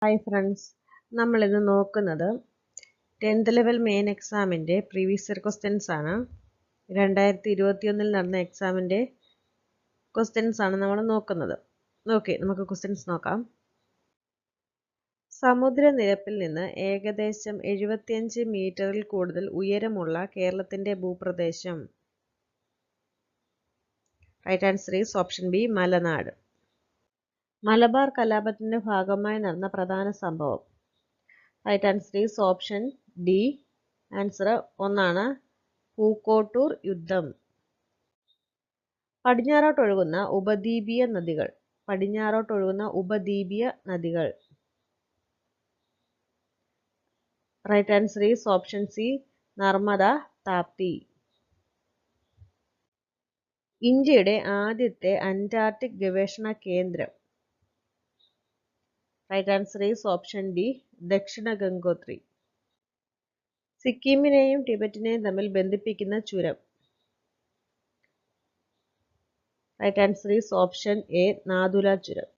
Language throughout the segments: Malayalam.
ഹായ് ഫ്രണ്ട്സ്, നമ്മളിന്ന് നോക്കുന്നത് 10th ലെവൽ മെയിൻ എക്സാമിൻ്റെ പ്രീവിയസ് ഇയർ ക്വസ്റ്റ്യൻസ് ആണ്. 2021 നടന്ന എക്സാമിൻ്റെ ക്വസ്റ്റ്യൻസ് ആണ് നമ്മൾ നോക്കുന്നത്. ഓക്കെ, നമുക്ക് ക്വസ്റ്റ്യൻസ് നോക്കാം. സമുദ്രനിരപ്പിൽ നിന്ന് ഏകദേശം 75 മീറ്ററിൽ കൂടുതൽ ഉയരമുള്ള കേരളത്തിൻ്റെ ഭൂപ്രദേശം. Right answer is option B, Malanad. Malabar കലാപത്തിന്റെ ഭാഗമായി നടന്ന പ്രധാന സംഭവം. Right answer is option D. Answer ഒന്നാണ്, പൂക്കോട്ടൂർ യുദ്ധം. പടിഞ്ഞാറോട്ടൊഴുകുന്ന ഉപദ്വീപീയ നദികൾ. Right answer is option C, Narmada, Tapti. ഇന്ത്യയുടെ ആദ്യത്തെ അന്റാർട്ടിക് ഗവേഷണ കേന്ദ്രം. Right answer is option D, Dakshin Gangotri. സിക്കിമിനെയും ടിബറ്റിനെയും തമ്മിൽ ബന്ധിപ്പിക്കുന്ന ചുരം. Right answer is option A, Nathula ചുരം.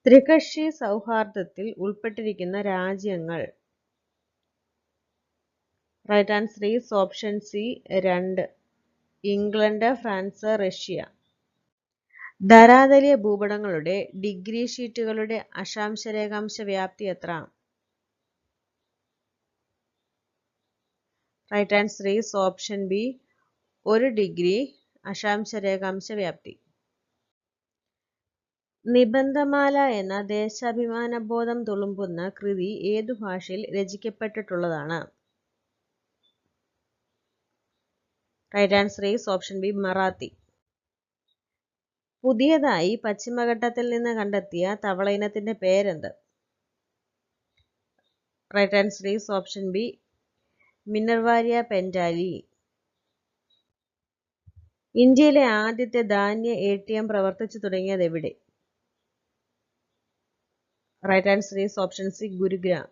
ത്രികക്ഷി സൗഹാർദ്ദത്തിൽ ഉൾപ്പെട്ടിരിക്കുന്ന രാജ്യങ്ങൾ. Right answer is option C, 2. England, France, Russia. ധരാതലീയ ഭൂപടങ്ങളുടെ ഡിഗ്രി ഷീറ്റുകളുടെ അക്ഷാംശ രേഖാംശ വ്യാപ്തി എത്ര? Right answer is option B, 1 degree അക്ഷാംശ രേഖാംശ വ്യാപ്തി. നിബന്ധമാല എന്ന ദേശാഭിമാനബോധം തുളുമ്പുന്ന കൃതി ഏതു ഭാഷയിൽ രചിക്കപ്പെട്ടിട്ടുള്ളതാണ്? Right answer is option B, Marathi. പുതിയതായി പശ്ചിമഘട്ടത്തിൽ നിന്ന് കണ്ടെത്തിയ തവള ഇനത്തിന്റെ പേരെന്ത്? Right answer is option B, Minervarya pentali. ഇന്ത്യയിലെ ആദ്യത്തെ ധാന്യ ATM പ്രവർത്തിച്ചു തുടങ്ങിയത് എവിടെ? Right answer is option C, Gurugram.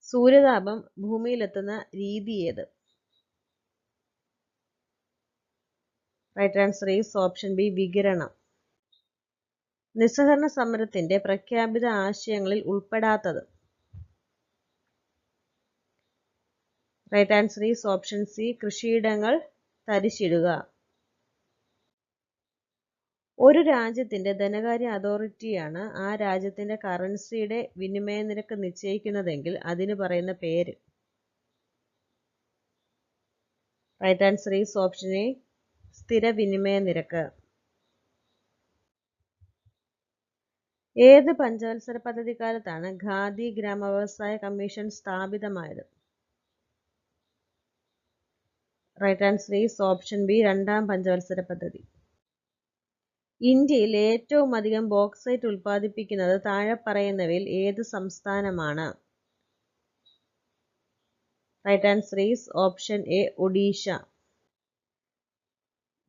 സൂര്യതാപം ഭൂമിയിലെത്തുന്ന രീതി ഏത്? Right answer is option B, വികിരണം. നിസ്സഹകരണ സമരത്തിന്റെ പ്രഖ്യാപിത ആശയങ്ങളിൽ ഉൾപ്പെടാത്തത്? Right answer is option C, കൃഷിയിടങ്ങൾ തരിശിടുക. ഒരു രാജ്യത്തിന്റെ ധനകാര്യ അതോറിറ്റിയാണ് ആ രാജ്യത്തിന്റെ കറൻസിയുടെ വിനിമയ നിരക്ക് നിശ്ചയിക്കുന്നതെങ്കിൽ അതിന് പറയുന്ന പേര്? Right answer is option A, സ്ഥിര വിനിമയ നിരക്ക്. ഏത് പഞ്ചവത്സര പദ്ധതി കാലത്താണ് ഖാദി ഗ്രാമവ്യവസായ കമ്മീഷൻ സ്ഥാപിതമായത്? Right answer is option B, 2ാം പഞ്ചവത്സര പദ്ധതി. ഇന്ത്യയിൽ ഏറ്റവും അധികം ബോക്സൈറ്റ് ഉൽപ്പാദിപ്പിക്കുന്നത് താഴെ പറയുന്നവയിൽ ഏത് സംസ്ഥാനമാണ്? Right answer is option A, Odisha.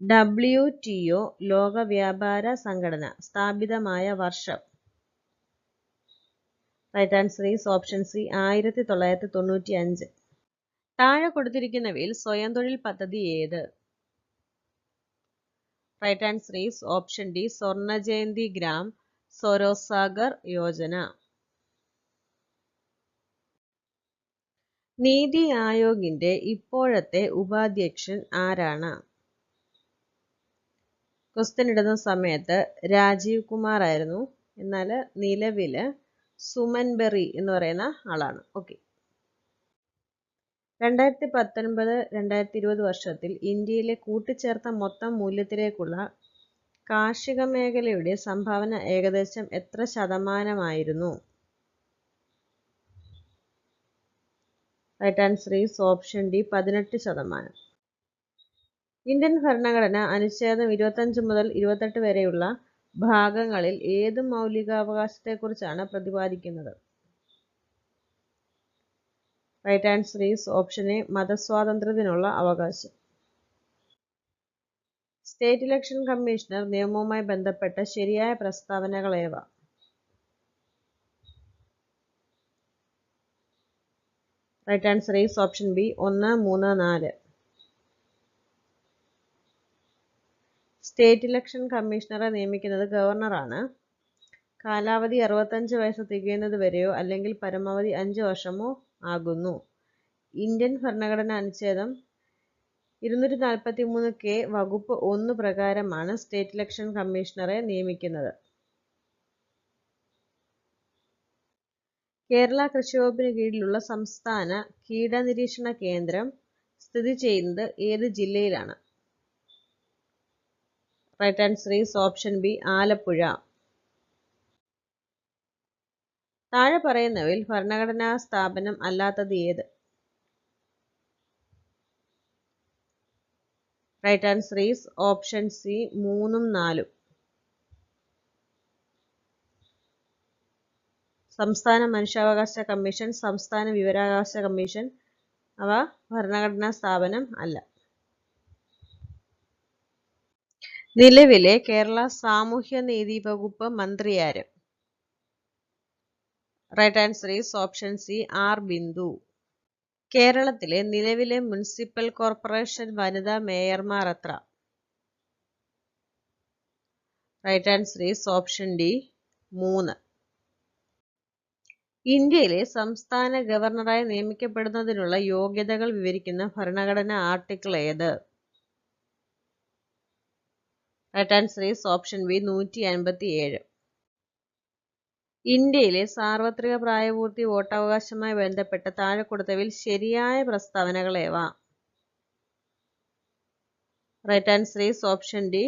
WTO ലോക വ്യാപാര സംഘടന സ്ഥാപിതമായ വർഷം? Right answer is option C, 1995. താഴെ കൊടുത്തിരിക്കുന്നവയിൽ സ്വയം തൊഴിൽ പദ്ധതി ഏത്? Right answer is option D, Swarna Jayanti gram സ്വരോസാഗർ Yojana. നീതി ആയോഗിന്റെ ഇപ്പോഴത്തെ ഉപാധ്യക്ഷൻ ആരാണ്? ക്വസ്റ്റ്യൻ ഇടുന്ന സമയത്ത് രാജീവ് കുമാർ ആയിരുന്നു, എന്നാൽ നിലവില് സുമൻ ബെറി എന്ന് പറയുന്ന ആളാണ്. ഓക്കെ. 2019-2020 വർഷത്തിൽ ഇന്ത്യയിലെ കൂട്ടിച്ചേർത്ത മൊത്തം മൂല്യത്തിലേക്കുള്ള കാർഷിക മേഖലയുടെ സംഭാവന ഏകദേശം എത്ര ശതമാനമായിരുന്നു? Right answer is option D, 18%. Indian ഭരണഘടന അനുച്ഛേദം 25 മുതൽ 28 വരെയുള്ള ഭാഗങ്ങളിൽ ഏത് മൗലികാവകാശത്തെക്കുറിച്ചാണ് പ്രതിപാദിക്കുന്നത്? Right answer is option A, മതസ്വാതന്ത്ര്യത്തിനുള്ള അവകാശം. സ്റ്റേറ്റ് ഇലക്ഷൻ കമ്മീഷണർ നിയമവുമായി ബന്ധപ്പെട്ട ശരിയായ പ്രസ്താവനകൾ ഏവ? Right answer is option B, 1, 3, 4. State election കമ്മീഷണറെ നിയമിക്കുന്നത് ഗവർണറാണ്. കാലാവധി 65 വയസ്സ് തികയുന്നത് വരെയോ അല്ലെങ്കിൽ പരമാവധി 5 വർഷമോ ആകുന്നു. ഇന്ത്യൻ ഭരണഘടന അനുച്ഛേദം 243 വകുപ്പ് 1 പ്രകാരമാണ് സ്റ്റേറ്റ് ഇലക്ഷൻ കമ്മീഷണറെ നിയമിക്കുന്നത്. കേരള കൃഷിവകുപ്പിന് കീഴിലുള്ള സംസ്ഥാന കീടനിരീക്ഷണ കേന്ദ്രം സ്ഥിതി ചെയ്യുന്നത് ഏത് ജില്ലയിലാണ്? Right answer is option B, Alappuzha. താഴെ പറയുന്നവയിൽ ഭരണഘടനാ സ്ഥാപനം അല്ലാത്തത് ഏത്? Right answer is option C, 3ഉം 4ഉം. സംസ്ഥാന മനുഷ്യാവകാശ കമ്മീഷൻ, സംസ്ഥാന വിവരാവകാശ കമ്മീഷൻ അവ ഭരണഘടനാ സ്ഥാപനം അല്ല. നിലവിലെ കേരള സാമൂഹ്യനീതി വകുപ്പ് മന്ത്രി ആര്? Right answer is option C, R Bindu. കേരളത്തിലെ നിലവിലെ മുനിസിപ്പൽ കോർപ്പറേഷൻ വനിതാ മേയർമാർ എത്ര? Right answer is option D, 3. ഇന്ത്യയിലെ സംസ്ഥാന ഗവർണറായി നിയമിക്കപ്പെടുന്നതിനുള്ള യോഗ്യതകൾ വിവരിക്കുന്ന ഭരണഘടനാ ആർട്ടിക്കിൾ ഏത്? Right answer is option B, 157. ഇന്ത്യയിലെ സാർവത്രിക പ്രായപൂർത്തി വോട്ടവകാശവുമായി ബന്ധപ്പെട്ട് താഴെ കൊടുത്തവയിൽ ശരിയായ പ്രസ്താവനകൾ ഏവ? Right answer is option D,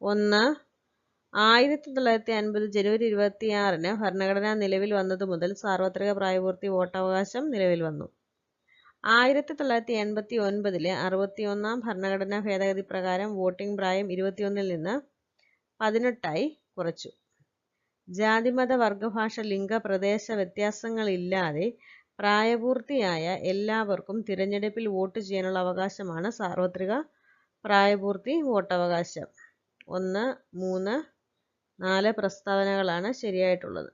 1. 1950 ജനുവരി 26-ന് ഭരണഘടന നിലവിൽ വന്നതു മുതൽ സാർവത്രിക പ്രായപൂർത്തി വോട്ടവകാശം നിലവിൽ വന്നു. 1989-ലെ 61-ാം ഭരണഘടനാ ഭേദഗതി പ്രകാരം വോട്ടിംഗ് പ്രായം 21-ൽ നിന്ന് 18-ആയി കുറച്ചു. ജാതിമത വർഗഭാഷ ലിംഗ പ്രദേശ വ്യത്യാസങ്ങളില്ലാതെ പ്രായപൂർത്തിയായ എല്ലാവർക്കും തിരഞ്ഞെടുപ്പിൽ വോട്ട് ചെയ്യാനുള്ള അവകാശമാണ് സാർവത്രിക പ്രായപൂർത്തി വോട്ടവകാശം. 1, 3, 4 പ്രസ്താവനകളാണ് ശരിയായിട്ടുള്ളത്.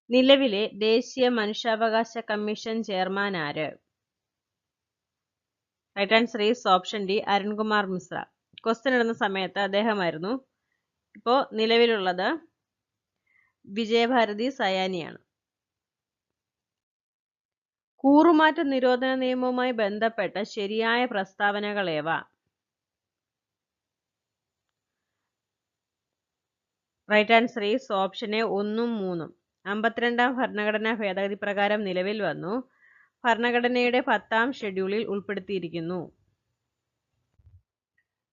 നിലവിലെ ദേശീയ മനുഷ്യാവകാശ കമ്മീഷൻ ചെയർമാൻ ആര്? Right answer is option D, Arunkumar Mishra. Question ഇടുന്ന സമയത്ത് അദ്ദേഹമായിരുന്നു. ഇപ്പോൾ നിലവിലുള്ളത് വിജയഭാരതി സയാനിയാണ്. കൂറുമാറ്റ നിരോധന നിയമവുമായി ബന്ധപ്പെട്ട ശരിയായ പ്രസ്താവനകൾ ഏവ? Right answer is option A, 1ഉം 3ഉം. 52-ാം ഭരണഘടനാ ഭേദഗതി പ്രകാരം നിലവിൽ വന്നു. ഭരണഘടനയുടെ 10-ാം ഷെഡ്യൂളിൽ ഉൾപ്പെടുത്തിയിരിക്കുന്നു.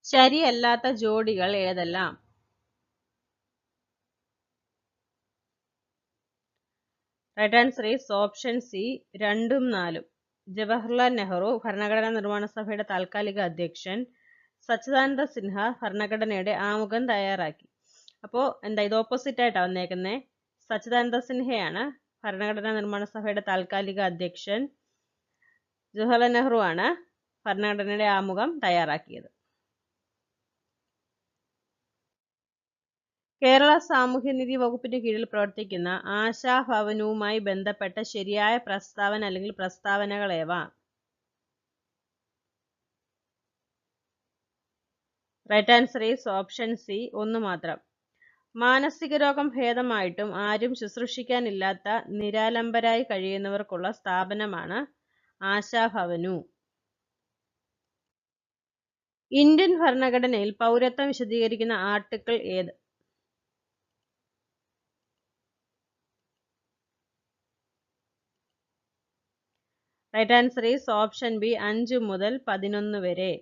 ശരിയല്ലാത്ത ജോഡികൾ ഏതെല്ലാം? Right answer is option C, 2ഉം 4ഉം. ജവഹർലാൽ നെഹ്റു ഭരണഘടനാ നിർമ്മാണ സഭയുടെ താൽക്കാലിക അധ്യക്ഷൻ. സച്ചിദാനന്ദ സിൻഹ ഭരണഘടനയുടെ ആമുഖം തയ്യാറാക്കി. അപ്പോൾ ഇത് ഓപ്പോസിറ്റ് ആയിട്ടാണ് വന്നേക്കുന്നത്. സച്ചിദാനന്ദ സിൻഹയാണ് ഭരണഘടനാ നിർമ്മാണ സഭയുടെ താൽക്കാലിക അധ്യക്ഷൻ. ജവഹർലാൽ നെഹ്റു ആണ് ഭരണഘടനയുടെ ആമുഖം തയ്യാറാക്കിയത്. കേരള സാമൂഹ്യനീതി വകുപ്പിന് കീഴിൽ പ്രവർത്തിക്കുന്ന ആശാഭവനുമായി ബന്ധപ്പെട്ട ശരിയായ പ്രസ്താവന അല്ലെങ്കിൽ പ്രസ്താവനകൾ ഏവ? Right answer is option C, 1 മാത്രം. മാനസിക രോഗം ഭേദമായിട്ടും ആരും ശുശ്രൂഷിക്കാനില്ലാത്ത നിരാലംബരായി കഴിയുന്നവർക്കുള്ള സ്ഥാപനമാണ് ആശാഭവനു. ഇന്ത്യൻ ഭരണഘടനയിൽ പൗരത്വം വിശദീകരിക്കുന്ന ആർട്ടിക്കിൾ ഏത്? Right answer is option B, 5 മുതൽ 11 വരെ.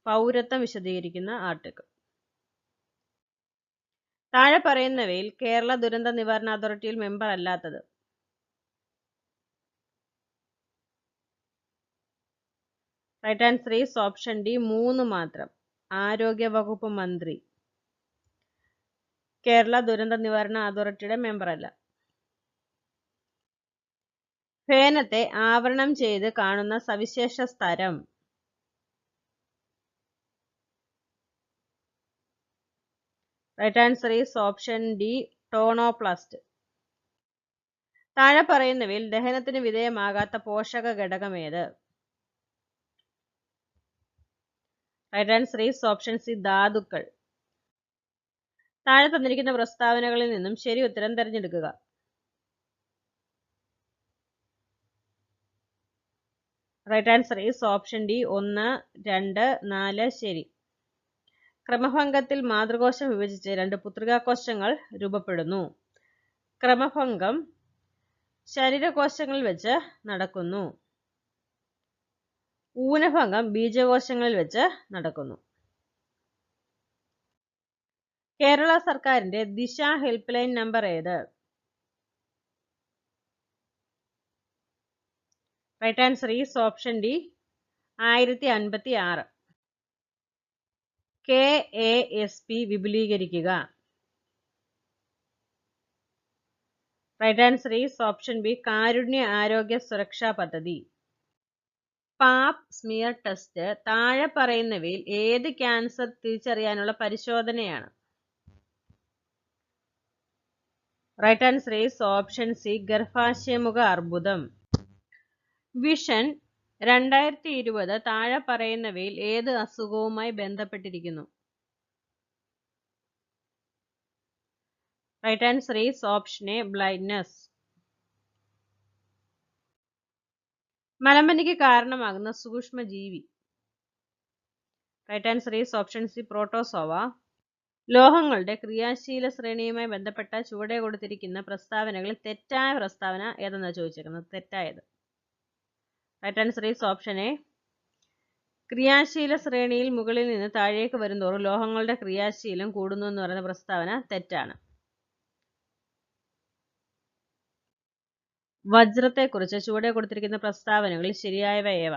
പൗരത്വം വിശദീകരിക്കുന്ന ആർട്ടിക്കിൾ. താഴെ പറയുന്നവയിൽ കേരള ദുരന്ത നിവാരണ അതോറിറ്റിയിൽ മെമ്പർ അല്ലാത്തത്? Right answer is option D, 3 മാത്രം. ആരോഗ്യ വകുപ്പ് മന്ത്രി കേരള ദുരന്ത നിവാരണ അതോറിറ്റിയുടെ മെമ്പർ അല്ല. ഫേനത്തെ ആവരണം ചെയ്ത് കാണുന്ന സവിശേഷ സ്ഥലം? Right answer is option D, tonoplast. താഴെ പറയുന്നവയിൽ ദഹനത്തിന് വിധേയമാകാത്ത പോഷക ഘടകം ഏത്? Right answer is option C, ധാതുക്കൾ. താഴെ തന്നിരിക്കുന്ന പ്രസ്താവനകളിൽ നിന്നും ശരി ഉത്തരം തിരഞ്ഞെടുക്കുക. Right answer is option D 1, 2, 4 ശരി. ക്രമഭംഗത്തിൽ മാതൃകോശം വിഭജിച്ച് 2 പുത്രികാകോശങ്ങൾ രൂപപ്പെടുന്നു. ക്രമഭംഗം ശരീരകോശങ്ങളിൽ വെച്ച് നടക്കുന്നു. ഊനഭംഗം ബീജകോശങ്ങളിൽ വെച്ച് നടക്കുന്നു. കേരള സർക്കാരിന്റെ ദിശ ഹെൽപ്പ് ലൈൻ നമ്പർ ഏത്? Right answer is option D 1056. KASP വിപുലീകരിക്കുക. Right answer is option B Karunya Arogya Suraksha പദ്ധതി. പാപ് സ്മിയർ ടെസ്റ്റ് താഴെ പറയുന്നവയിൽ ഏത് ക്യാൻസർ തിരിച്ചറിയാനുള്ള പരിശോധനയാണ്? Right answer is option C ഗർഭാശയമുഖ അർബുദം. വിഷൻ 2020 താഴെ പറയുന്നവയിൽ ഏത് അസുഖവുമായി ബന്ധപ്പെട്ടിരിക്കുന്നു? Right answer is option A blindness. മലമ്പനിക്ക് കാരണമാകുന്ന സൂക്ഷ്മജീവി? Right answer is option C protozoa. ലോഹങ്ങളുടെ ക്രിയാശീല ശ്രേണിയുമായി ബന്ധപ്പെട്ട ചുവടെ കൊടുത്തിരിക്കുന്ന പ്രസ്താവനകളിൽ തെറ്റായ പ്രസ്താവന ഏതെന്നാണ് ചോദിച്ചിരിക്കുന്നത്? തെറ്റായത്. Right answer is option A ക്രിയാശീല ശ്രേണിയിൽ മുകളിൽ നിന്ന് താഴേക്ക് വരുന്തോറും ലോഹങ്ങളുടെ ക്രിയാശീലം കൂടുന്നു എന്ന് പറയുന്ന പ്രസ്താവന തെറ്റാണ്. വജ്രത്തെക്കുറിച്ച് ചുവടെ കൊടുത്തിരിക്കുന്ന പ്രസ്താവനകളിൽ ശരിയായവ ഏവ?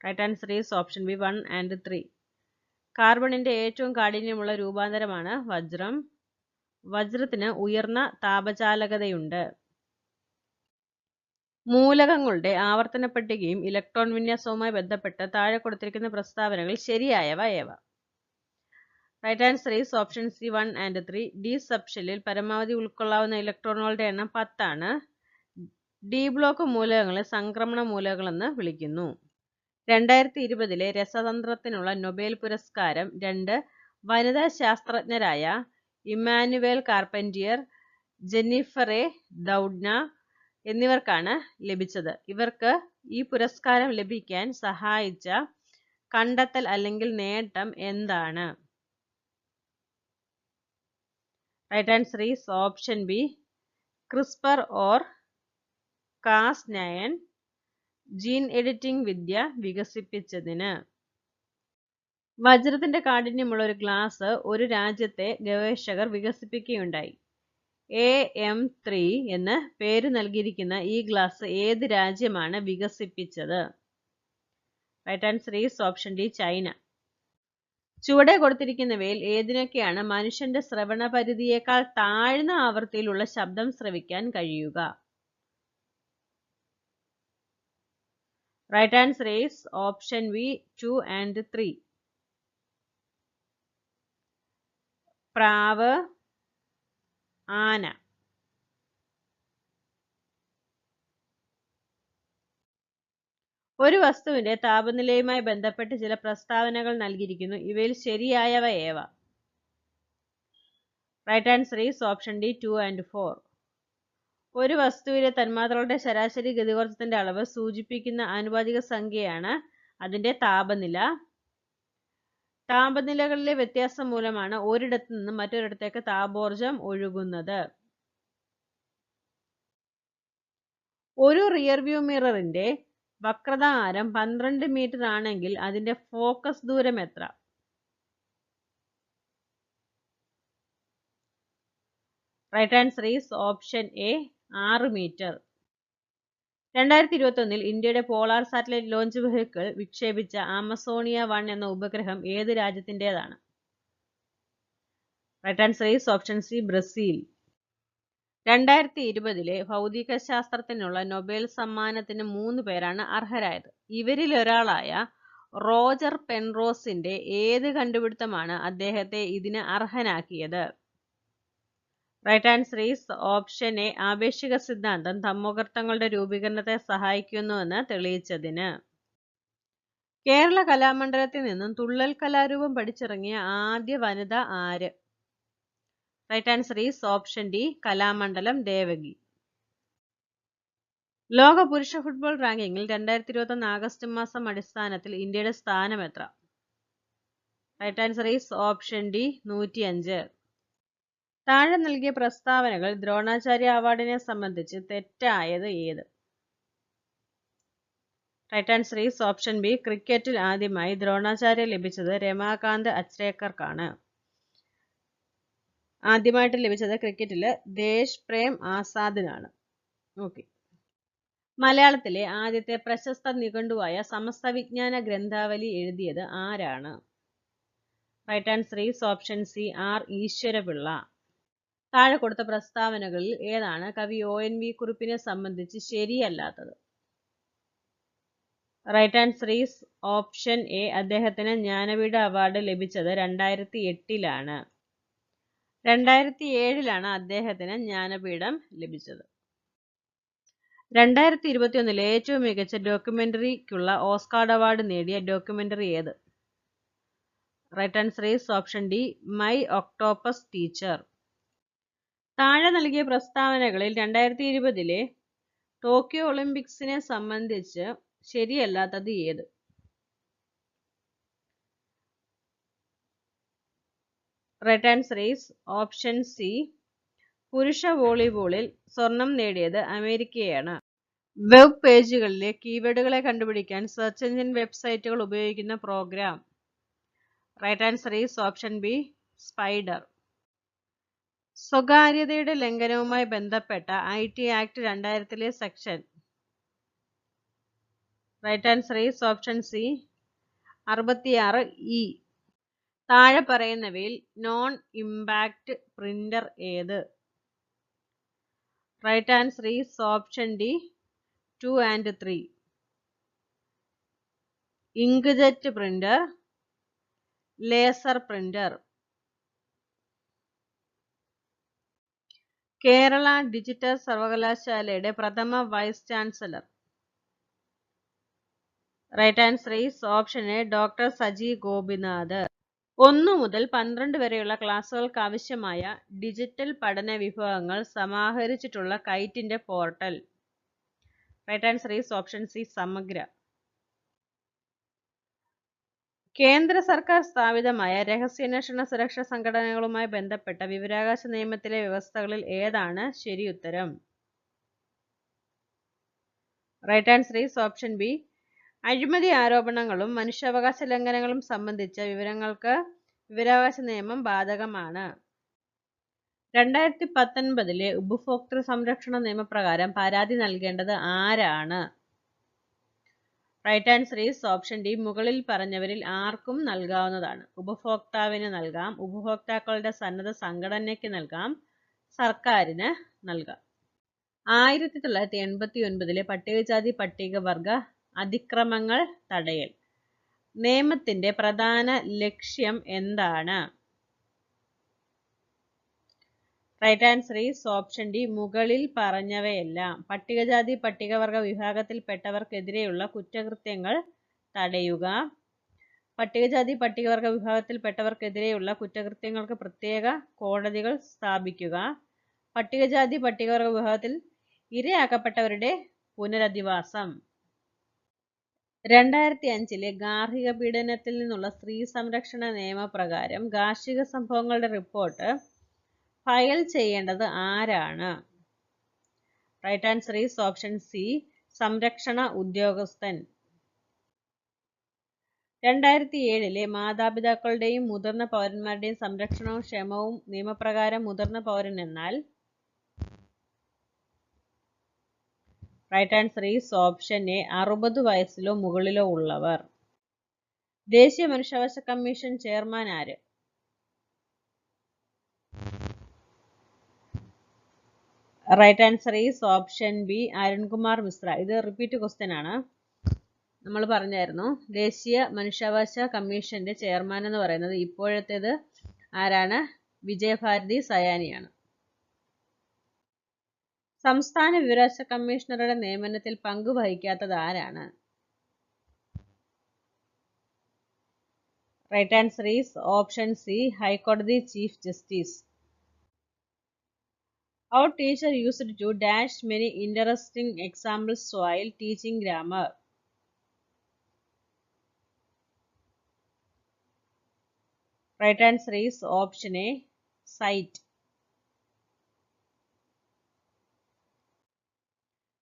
Right answer is option B 1 and 3. കാർബണിന്റെ ഏറ്റവും കാഠിന്യമുള്ള രൂപാന്തരമാണ് വജ്രം. വജ്രത്തിന് ഉയർന്ന താപചാലകതയുണ്ട്. മൂലകങ്ങളുടെ ആവർത്തന പട്ടികയും ഇലക്ട്രോൺ വിന്യാസവുമായി ബന്ധപ്പെട്ട് താഴെ കൊടുത്തിരിക്കുന്ന പ്രസ്താവനകളിൽ ശരിയായവ ഏവ? Right answer is option C 1 and 3. D സബ്ഷെല്ലിൽ പരമാവധി ഉൾക്കൊള്ളാവുന്ന ഇലക്ട്രോണുകളുടെ എണ്ണം 10 ആണ്. ഡി ബ്ലോക്ക് മൂലകങ്ങളെ സംക്രമണ മൂലകങ്ങളെന്ന് വിളിക്കുന്നു. 2020 രസതന്ത്രത്തിനുള്ള നൊബേൽ പുരസ്കാരം 2 വനിതാ ശാസ്ത്രജ്ഞരായ ഇമ്മാനുവേൽ കാർപെന്റിയർ, ജെന്നിഫർ എ ദൗഡ്ന എന്നിവർക്കാണ് ലഭിച്ചത്. ഇവർക്ക് ഈ പുരസ്കാരം ലഭിക്കാൻ സഹായിച്ച കണ്ടെത്തൽ അല്ലെങ്കിൽ നേട്ടം എന്താണ്? Right answer is option B CRISPR or cas nine gene editing വിദ്യ വികസിപ്പിച്ചതിന്. വജ്രത്തിന്റെ കാഠിന്യമുള്ള ഒരു ഗ്ലാസ് ഒരു രാജ്യത്തെ ഗവേഷകർ വികസിപ്പിക്കുകയുണ്ടായി. AM3 എന്ന് പേര് നൽകിയിരിക്കുന്ന ഈ ഗ്ലാസ് ഏത് രാജ്യമാണ് വികസിപ്പിച്ചത്? Right answer is option D China. ചുവടെ കൊടുത്തിരിക്കുന്നവയിൽ ഏതിനൊക്കെയാണ് മനുഷ്യന്റെ ശ്രവണ പരിധിയേക്കാൾ താഴ്ന്ന ആവൃത്തിയിലുള്ള ശബ്ദം ശ്രവിക്കാൻ കഴിയുക? Right answer is option B 2 and 3. പ്രാവ്, ആന. ഒരു വസ്തുവിന്റെ താപനിലയുമായി ബന്ധപ്പെട്ട് ചില പ്രസ്താവനകൾ നൽകിയിരിക്കുന്നു. ഇവയിൽ ശരിയായവ ഏവ? Right answer is option D 2 and 4. ഒരു വസ്തുവിലെ തന്മാത്രകളുടെ ശരാശരി ഗതികോർജ്ജത്തിന്റെ അളവ് സൂചിപ്പിക്കുന്ന ആനുപാതിക സംഖ്യയാണ് അതിന്റെ താപനില. താപനിലകളിലെ വ്യത്യാസം മൂലമാണ് ഒരിടത്തു നിന്നും മറ്റൊരിടത്തേക്ക് താപോർജ്ജം ഒഴുകുന്നത്. ഒരു റിയർ വ്യൂ മിററിന്റെ വക്രത ആരം 12 മീറ്റർ ആണെങ്കിൽ അതിന്റെ ഫോക്കസ് ദൂരം എത്ര? Right answer is option A 6 metre. 2021 ഇന്ത്യയുടെ പോളാർ സാറ്റലൈറ്റ് ലോഞ്ച് വെഹിക്കിൾ വിക്ഷേപിച്ച ആമസോണിയ 1 എന്ന ഉപഗ്രഹം ഏത് രാജ്യത്തിൻ്റെതാണ്? Right answer is option C Brazil. 2020 ഭൗതികശാസ്ത്രത്തിനുള്ള നൊബേൽ സമ്മാനത്തിന് 3 പേരാണ് അർഹരായത്. ഇവരിൽ ഒരാളായ റോജർ പെൻറോസിന്റെ ഏത് കണ്ടുപിടുത്തമാണ് അദ്ദേഹത്തെ ഇതിന് അർഹനാക്കിയത്? Right answer is option A ആപേക്ഷിക സിദ്ധാന്തം തമോഗർത്തങ്ങളുടെ രൂപീകരണത്തെ സഹായിക്കുന്നുവെന്ന് തെളിയിച്ചതിന്. കേരള കലാമണ്ഡലത്തിൽ നിന്നും തുള്ളൽ കലാരൂപം പഠിച്ചിറങ്ങിയ ആദ്യ വനിത ആര്? Right answer is option D Kalamandalam Devaki. ലോക പുരുഷ ഫുട്ബോൾ റാങ്കിങ്ങിൽ 2021 ആഗസ്റ്റ് മാസം അടിസ്ഥാനത്തിൽ ഇന്ത്യയുടെ സ്ഥാനം എത്ര? Right answer is option D 105. താഴെ നൽകിയ പ്രസ്താവനകൾ ദ്രോണാചാര്യ അവാർഡിനെ സംബന്ധിച്ച് തെറ്റായത് ഏത്? Right answer is option B ക്രിക്കറ്റിൽ ആദ്യമായി ദ്രോണാചാര്യ ലഭിച്ചത് രമാകാന്ത് അച്രേക്കർക്കാണ്. ആദ്യമായിട്ട് ലഭിച്ചത് ക്രിക്കറ്റില് ദേശ് പ്രേം ആസാദിനാണ്. ഓക്കെ. മലയാളത്തിലെ ആദ്യത്തെ പ്രശസ്ത നിഘണ്ടുവായ സമസ്ത വിജ്ഞാന ഗ്രന്ഥാവലി എഴുതിയത് ആരാണ്? Right answer is option C R Eswara Pillai. താഴെ കൊടുത്ത പ്രസ്താവനകളിൽ ഏതാണ് കവി ONV കുറുപ്പിനെ സംബന്ധിച്ച് ശരിയല്ലാത്തത്? Right answer is option A അദ്ദേഹത്തിന് ജ്ഞാനപീഠ അവാർഡ് ലഭിച്ചത് 2008-ലാണ്. 2007-ലാണ് അദ്ദേഹത്തിന് ജ്ഞാനപീഠം ലഭിച്ചത്. 2021 ഏറ്റവും മികച്ച ഡോക്യുമെന്ററിക്കുള്ള ഓസ്കാർ അവാർഡ് നേടിയ ഡോക്യുമെന്ററി ഏത്? Right answer is option D my octopus teacher. താഴെ നൽകിയ പ്രസ്താവനകളിൽ 2020-ലെ ടോക്കിയോ ഒളിമ്പിക്സിനെ സംബന്ധിച്ച് ശരിയല്ലാത്തത് ഏത്? Right answer is option C പുരുഷ വോളിബോളിൽ സ്വർണം നേടിയത് അമേരിക്കയാണ്. വെബ് പേജുകളിലെ കീവേഡുകളെ കണ്ടുപിടിക്കാൻ സെർച്ച് എഞ്ചിൻ വെബ്സൈറ്റുകൾ ഉപയോഗിക്കുന്ന program? Right answer is option B spider. സ്വകാര്യതയുടെ ലംഘനവുമായി ബന്ധപ്പെട്ട IT ആക്ട് 2000-ലെ section? Right answer is option C 66E. താഴെ പറയുന്നവയിൽ നോൺ ഇമ്പാക്റ്റ് പ്രിന്റർ ഏത്? Right answer is option D 2 and 3. Inkjet printer, laser printer. Kerala digital സർവകലാശാലയുടെ പ്രഥമ vice chancellor? Right answer is option A doctor Saji Gopinath. 1 മുതൽ 12 വരെയുള്ള ക്ലാസുകൾക്ക് ആവശ്യമായ ഡിജിറ്റൽ പഠന വിഭവങ്ങൾ സമാഹരിച്ചിട്ടുള്ള കൈറ്റിന്റെ portal? Right answer is option C സമഗ്ര. കേന്ദ്ര സർക്കാർ സ്ഥാപിതമായ രഹസ്യാന്വേഷണ സുരക്ഷാ സംഘടനകളുമായി ബന്ധപ്പെട്ട വിവരാവകാശ നിയമത്തിലെ വ്യവസ്ഥകളിൽ ഏതാണ് ശരിയുത്തരം? Right answer is option B അഴിമതി ആരോപണങ്ങളും മനുഷ്യാവകാശ ലംഘനങ്ങളും സംബന്ധിച്ച വിവരങ്ങൾക്ക് വിവരാവകാശ നിയമം ബാധകമാണ്. 2019-ലെ ഉപഭോക്തൃ സംരക്ഷണ നിയമപ്രകാരം പരാതി നൽകേണ്ടത് ആരാണ്? Right answer is option D മുകളിൽ പറഞ്ഞവരിൽ ആർക്കും നൽകാവുന്നതാണ്. ഉപഭോക്താവിന് നൽകാം, ഉപഭോക്താക്കളുടെ സന്നദ്ധ സംഘടനയ്ക്ക് നൽകാം, സർക്കാരിന് നൽകാം. 1989-ലെ പട്ടികജാതി പട്ടികവർഗ അതിക്രമങ്ങൾ തടയൽ നിയമത്തിന്റെ പ്രധാന ലക്ഷ്യം എന്താണ്? Right answer is option D മുകളിൽ പറഞ്ഞവയെല്ലാം. പട്ടികജാതി പട്ടികവർഗ വിഭാഗത്തിൽപ്പെട്ടവർക്കെതിരെയുള്ള കുറ്റകൃത്യങ്ങൾ തടയുക, പട്ടികജാതി പട്ടികവർഗ വിഭാഗത്തിൽപ്പെട്ടവർക്കെതിരെയുള്ള കുറ്റകൃത്യങ്ങൾക്ക് പ്രത്യേക കോടതികൾ സ്ഥാപിക്കുക, പട്ടികജാതി പട്ടികവർഗ വിഭാഗത്തിൽ ഇരയാക്കപ്പെട്ടവരുടെ പുനരധിവാസം. 2005-ലെ ഗാർഹിക പീഡനത്തിൽ നിന്നുള്ള സ്ത്രീ സംരക്ഷണ നിയമപ്രകാരം ഗാർഹിക സംഭവങ്ങളുടെ റിപ്പോർട്ട് ഫയൽ ചെയ്യേണ്ടത് ആരാണ്? Right answer is option C സംരക്ഷണ ഉദ്യോഗസ്ഥൻ. 2007-ലെ മാതാപിതാക്കളുടെയും മുതിർന്ന പൗരന്മാരുടെയും സംരക്ഷണവും ക്ഷേമവും നിയമപ്രകാരം മുതിർന്ന പൗരൻ എന്നാൽ? Right answer is option A 60 വയസ്സിലോ മുകളിലോ ഉള്ളവർ. ദേശീയ മനുഷ്യാവകാശ കമ്മീഷൻ ചെയർമാൻ ആര്? Right answer is option B Arunkumar Mishra. ഇത് റിപ്പീറ്റ് ക്വസ്റ്റ്യൻ ആണ്. നമ്മൾ പറഞ്ഞായിരുന്നു ദേശീയ മനുഷ്യാവകാശ കമ്മീഷന്റെ ചെയർമാൻ എന്ന് പറയുന്നത് ഇപ്പോഴത്തേത് ആരാണ്? വിജയഭാരതി സയാനിയാണ്. സംസ്ഥാന വിവരാവകാശ കമ്മീഷണറുടെ നിയമനത്തിൽ പങ്കുവഹിക്കാത്തത് ആരാണ്? Right answer is option C ഹൈക്കോടതി chief justice. Our teacher used to dash many interesting examples while teaching grammar. Right answer is option A, sight.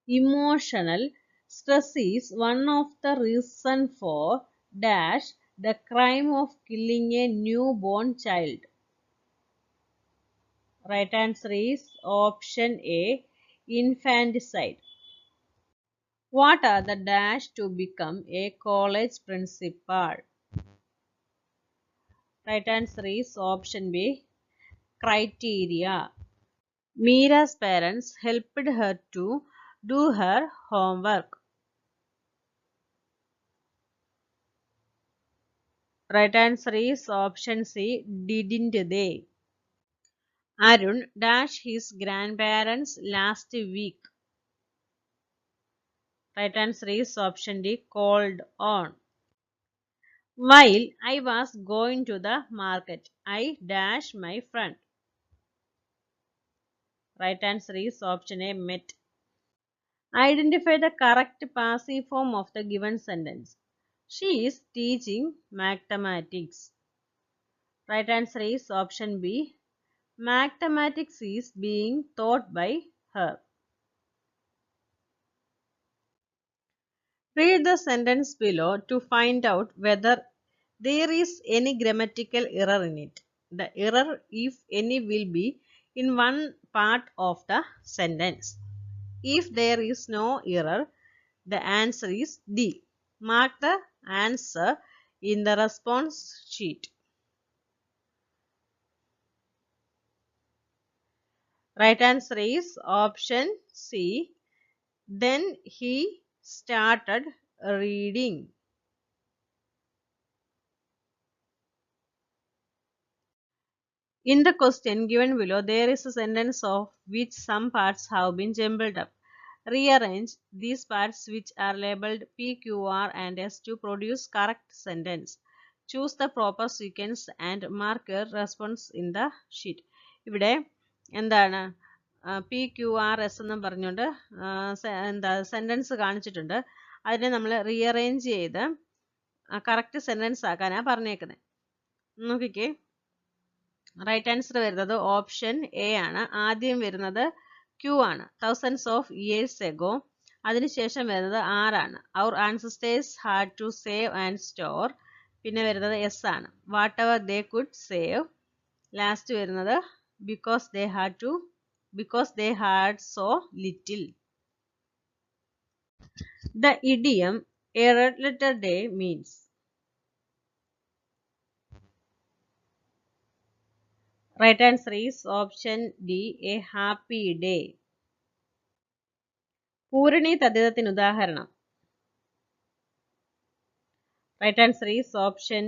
Emotional stress is one of the reasons for dash the crime of killing a newborn child. Right answer is option A, infanticide. What are the dash to become a college principal? Right answer is option B, criteria. Meera's parents helped her to do her homework. Right answer is option C, didn't they? Arun dashed his grandparents last week. Right answer is option D, called on. While I was going to the market, I dashed my friend. Right answer is option A, met. Identify the correct passive form of the given sentence. She is teaching mathematics. Right answer is option B. Mathematics is being taught by her. Read the sentence below to find out whether there is any grammatical error in it. The error, if any, will be in one part of the sentence. If there is no error, the answer is D. Mark the answer in the response sheet. Right answer is option C. Then he started reading. In the question given below, there is a sentence of which some parts have been jumbled up. Rearrange these parts which are labeled P, Q, R and S to produce correct sentence. Choose the proper sequence and mark your response in the sheet. ഇവിടെ എന്താണ് പി ക്യു ആർ എസ് എന്നും പറഞ്ഞുകൊണ്ട് എന്താ സെൻറ്റൻസ് കാണിച്ചിട്ടുണ്ട്. അതിനെ നമ്മൾ റീഅറേഞ്ച് ചെയ്ത് കറക്റ്റ് സെൻറ്റൻസ് ആക്കാനാണ് പറഞ്ഞേക്കുന്നത്. നോക്കിക്കേ, റൈറ്റ് ആൻസർ വരുന്നത് ഓപ്ഷൻ എ ആണ്. ആദ്യം വരുന്നത് ക്യൂ ആണ്, തൗസൻഡ്സ് ഓഫ് ഇയേഴ്സ് എഗോ. അതിനുശേഷം വരുന്നത് ആറാണ്, our ancestors had to save and store. പിന്നെ വരുന്നത് എസ് ആണ്, whatever they could save. Last വരുന്നത് because they had so little. The idiom a red letter day means. Right answer is option D, a happy day. പൂരണി തദ്ധിതത്തിന് ഉദാഹരണം. Right answer is option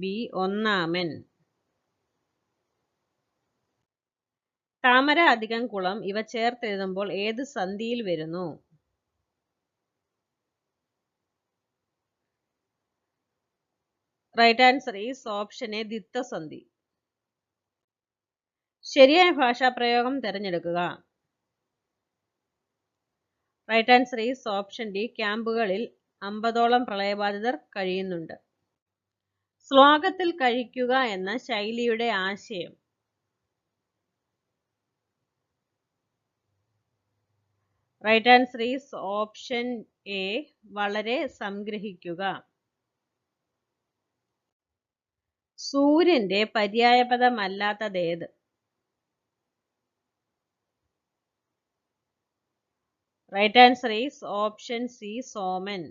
B, ഒന്നാമൻ. താമര അധികം കുളം ഇവ ചേർത്തെഴുതുമ്പോൾ ഏത് സന്ധിയിൽ വരുന്നു? Right answer is option A, ദ്വിത്വസന്ധി. ശരിയായ ഭാഷാപ്രയോഗം തിരഞ്ഞെടുക്കുക. Right answer is option D, ക്യാമ്പുകളിൽ 50ഓളം പ്രളയബാധിതർ കഴിയുന്നുണ്ട്. ശ്ലോകത്തിൽ കഴിക്കുക എന്ന ശൈലിയുടെ ആശയം. Right answer is option A, വളരെ സംഗ്രഹിക്കുക. സൂര്യന്റെ പര്യായപദമല്ലാത്തതേത്? Right answer is option C, സോമൻ.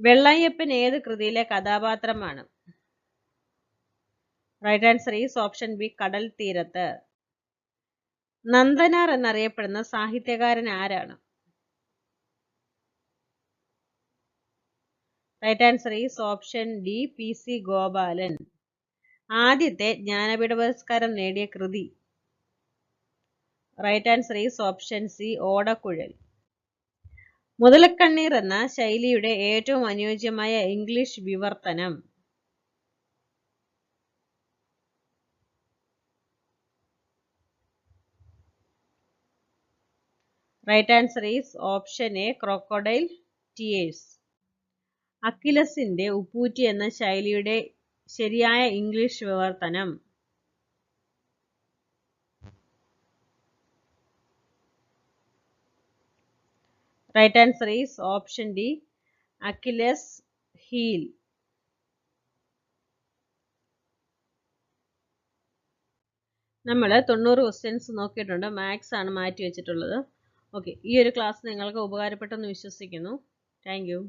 വെള്ളയ്യപ്പൻ ഏത് കൃതിയിലെ കഥാപാത്രമാണ്? Right answer is option B, കടൽ തീരത്ത്. നന്ദനാർ എന്നറിയപ്പെടുന്ന സാഹിത്യകാരൻ ആരാണ്? Right answer is option D, P C Gopalan. ആദ്യത്തെ ജ്ഞാനപീഠ പുരസ്കാരം നേടിയ കൃതി? Right answer is option C, Odakkuzhal. മുതലക്കണ്ണീർ എന്ന ശൈലിയുടെ ഏറ്റവും അനുയോജ്യമായ ഇംഗ്ലീഷ് വിവർത്തനം? Right answer is option A crocodile tears. അക്കിലസിന്റെ ഉപ്പൂറ്റി എന്ന ശൈലിയുടെ ശരിയായ ഇംഗ്ലീഷ് വിവർത്തനം. Right answer is option D Achilles heel. നമ്മൾ 90 ക്വസ്റ്റ്യൻസ് നോക്കിയിട്ടുണ്ട്. മാത്സ് ആണ് മാറ്റി വെച്ചിട്ടുള്ളത്. ഓക്കെ, ഈ ഒരു ക്ലാസ് നിങ്ങൾക്ക് ഉപകാരപ്പെട്ടെന്ന് വിശ്വസിക്കുന്നു. Thank you.